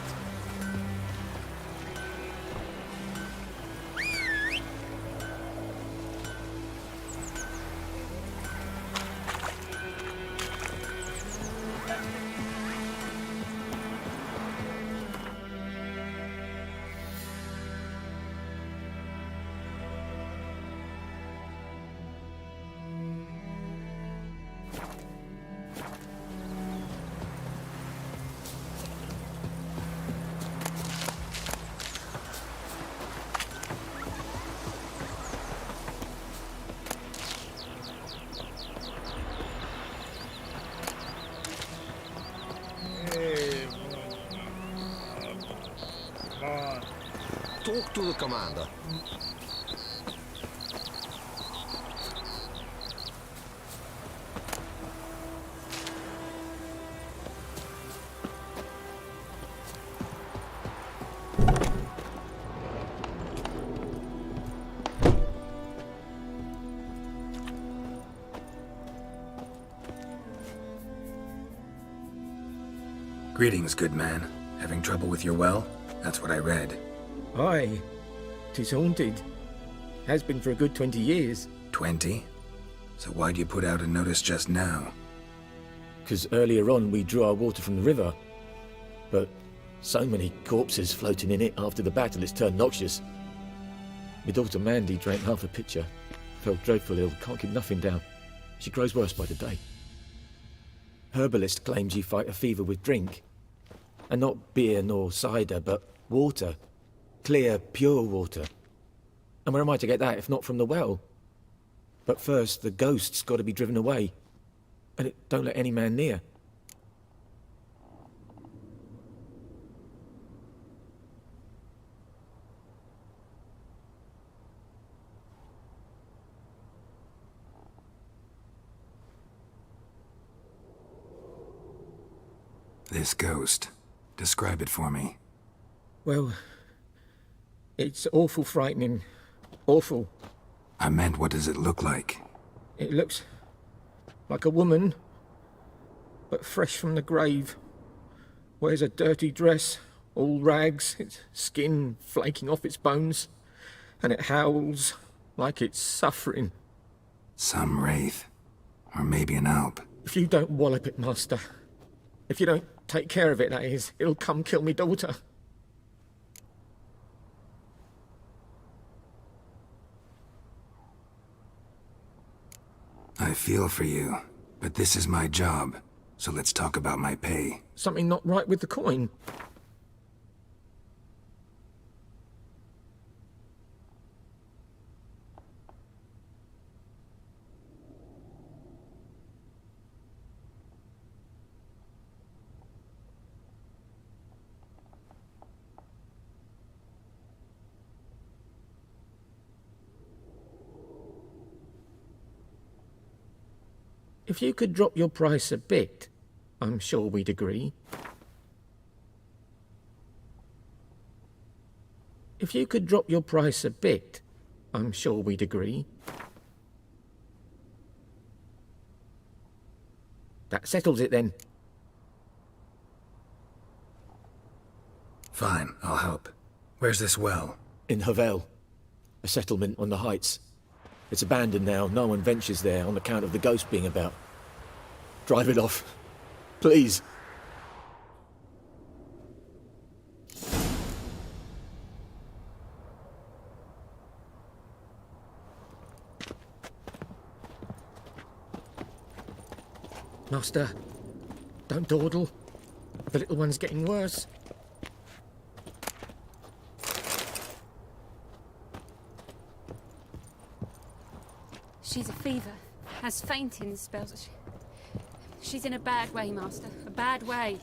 Talk to the commander. Greetings, good man. Having trouble with your well? That's what I read. Aye. 'Tis haunted. Has been for a good 20 years. 20? So why'd you put out a notice just now? 'Cause earlier on we drew our water from the river. But so many corpses floating in it after the battle it's turned noxious. My daughter Mandy drank half a pitcher. Felt dreadful ill, can't keep nothing down. She grows worse by the day. Herbalist claims you fight a fever with drink. And not beer nor cider, but water. Clear, pure water. And where am I to get that if not from the well? But first, the ghost's got to be driven away. And it don't let any man near. This ghost. Describe it for me. Well, it's awful frightening. Awful. I meant, what does it look like? It looks like a woman, but fresh from the grave. Wears a dirty dress, all rags, its skin flaking off its bones, and it howls like it's suffering. Some wraith. Or maybe an alp. If you don't wallop it, Master, if you don't take care of it, that is, it'll come kill me daughter. I feel for you, but this is my job, so let's talk about my pay. Something not right with the coin. If you could drop your price a bit, I'm sure we'd agree. If you could drop your price a bit, I'm sure we'd agree. That settles it then. Fine, I'll help. Where's this well? In Havel, a settlement on the heights. It's abandoned now. No one ventures there on account of the ghost being about. Drive it off. Please. Master, don't dawdle. The little one's getting worse. She's a fever. Has fainting spells. She's in a bad way, Master. A bad way.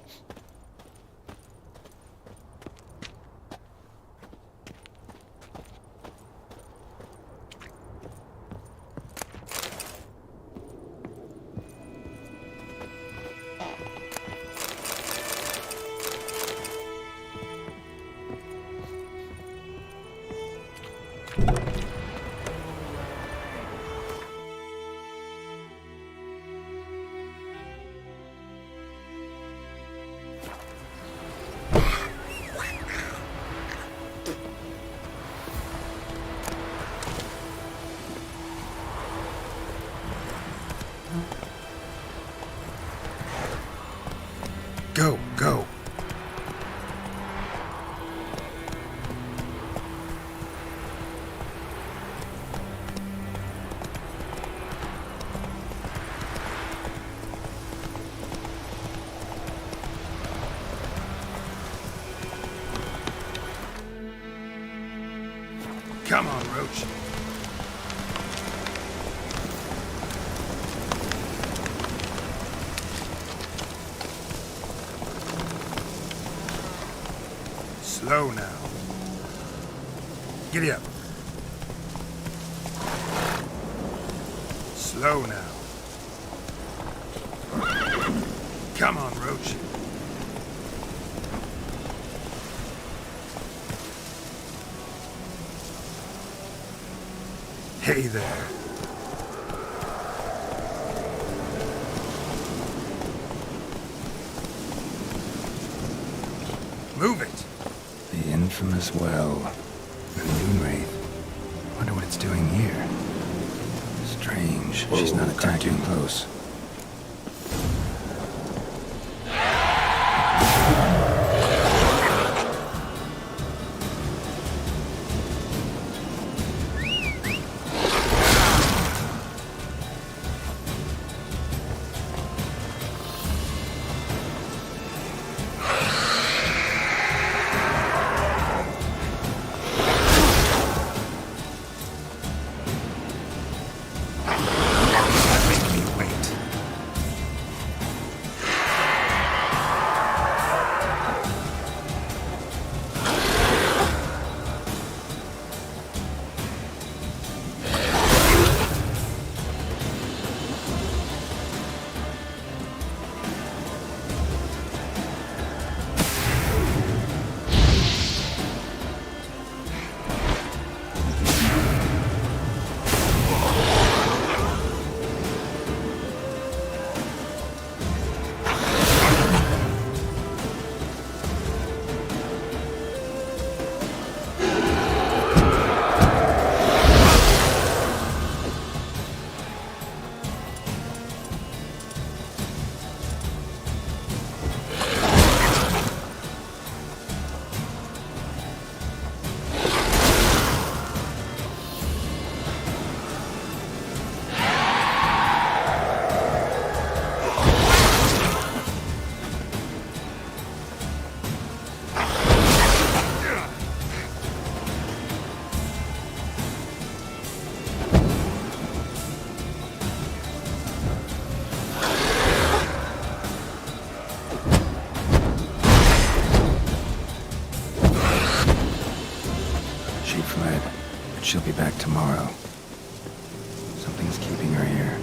Go, go. Come on, Roach. Slow now. Giddy up. Slow now. Come on, Roach. Hey there. Move it. The infamous well. The Moonwraith. Wonder what it's doing here. Strange. She's not attacking close. She'll be back tomorrow. Something's keeping her here.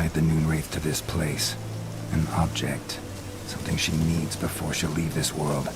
guide the Noonwraith to this place. An object. Something she needs before she'll leave this world.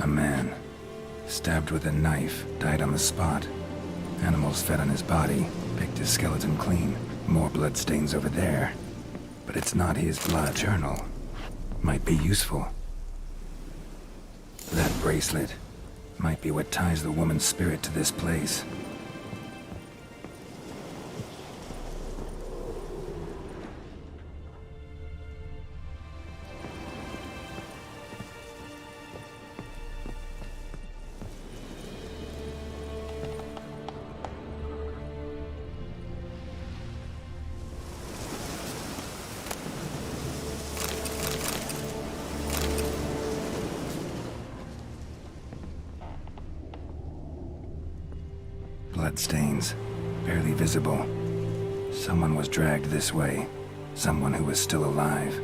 A man, stabbed with a knife, died on the spot. Animals fed on his body, picked his skeleton clean. More bloodstains over there. But it's not his blood. Journal might be useful. That bracelet might be what ties the woman's spirit to this place. Bloodstains, barely visible. Someone was dragged this way. Someone who was still alive.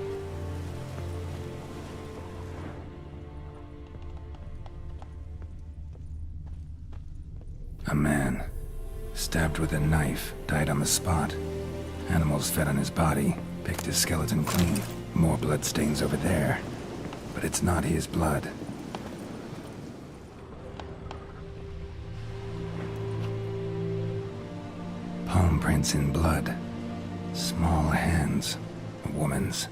A man, stabbed with a knife, died on the spot. Animals fed on his body, picked his skeleton clean. More bloodstains over there. But it's not his blood. Palm prints in blood. Small hands. A woman's.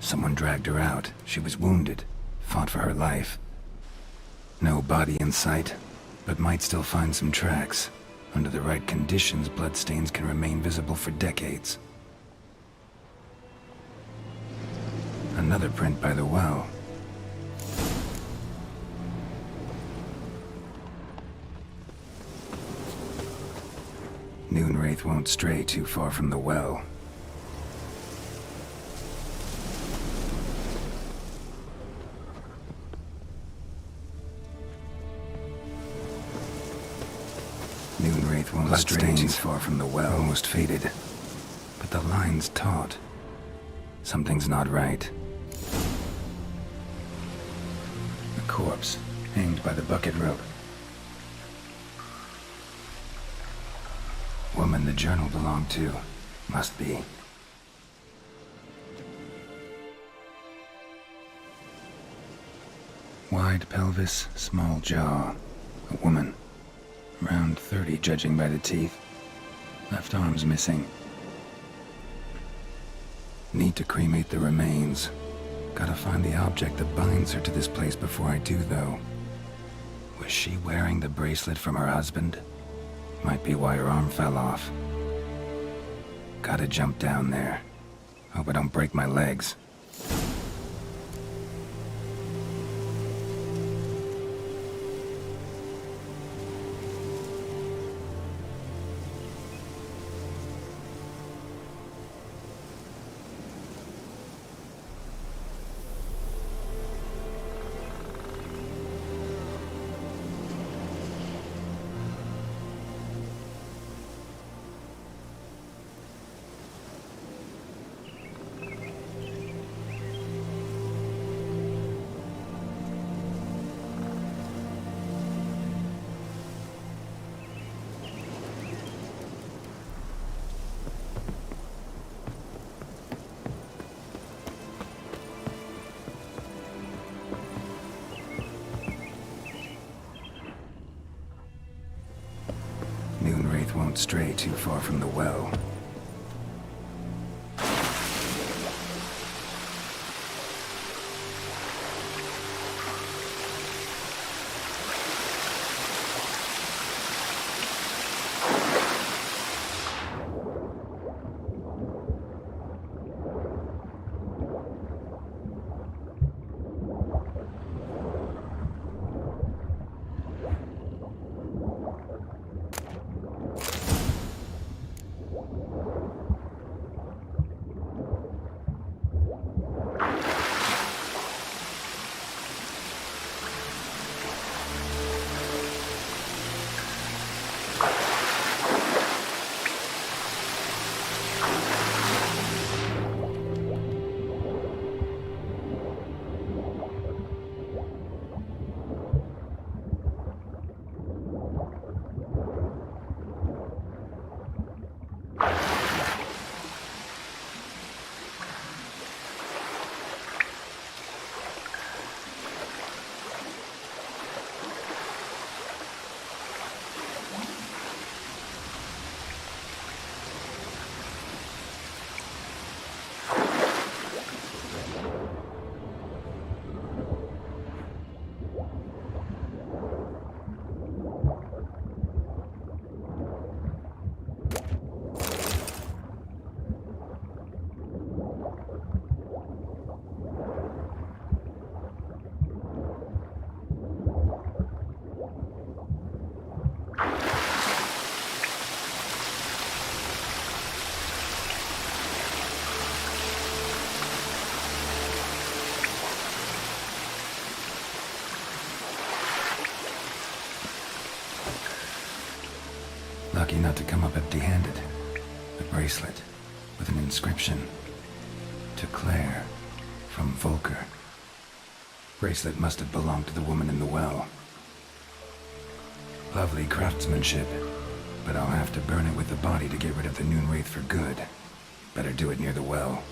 Someone dragged her out. She was wounded. Fought for her life. No body in sight, but might still find some tracks. Under the right conditions, bloodstains can remain visible for decades. Another print by the well. Noonwraith won't stray too far from the well. Noonwraith won't stray too far from the well. Almost faded. But the line's taut. Something's not right. A corpse, hanged by the bucket rope. Woman the journal belonged to. Must be. Wide pelvis, small jaw. A woman. Around 30, judging by the teeth. Left arm's missing. Need to cremate the remains. Gotta find the object that binds her to this place before I do, though. Was she wearing the bracelet from her husband? Might be why her arm fell off. Gotta jump down there. Hope I don't break my legs. Moonwraith won't stray too far from the well. Lucky not to come up empty-handed. A bracelet with an inscription. To Claire, from Volker. Bracelet must have belonged to the woman in the well. Lovely craftsmanship, but I'll have to burn it with the body to get rid of the Moonwraith for good. Better do it near the well.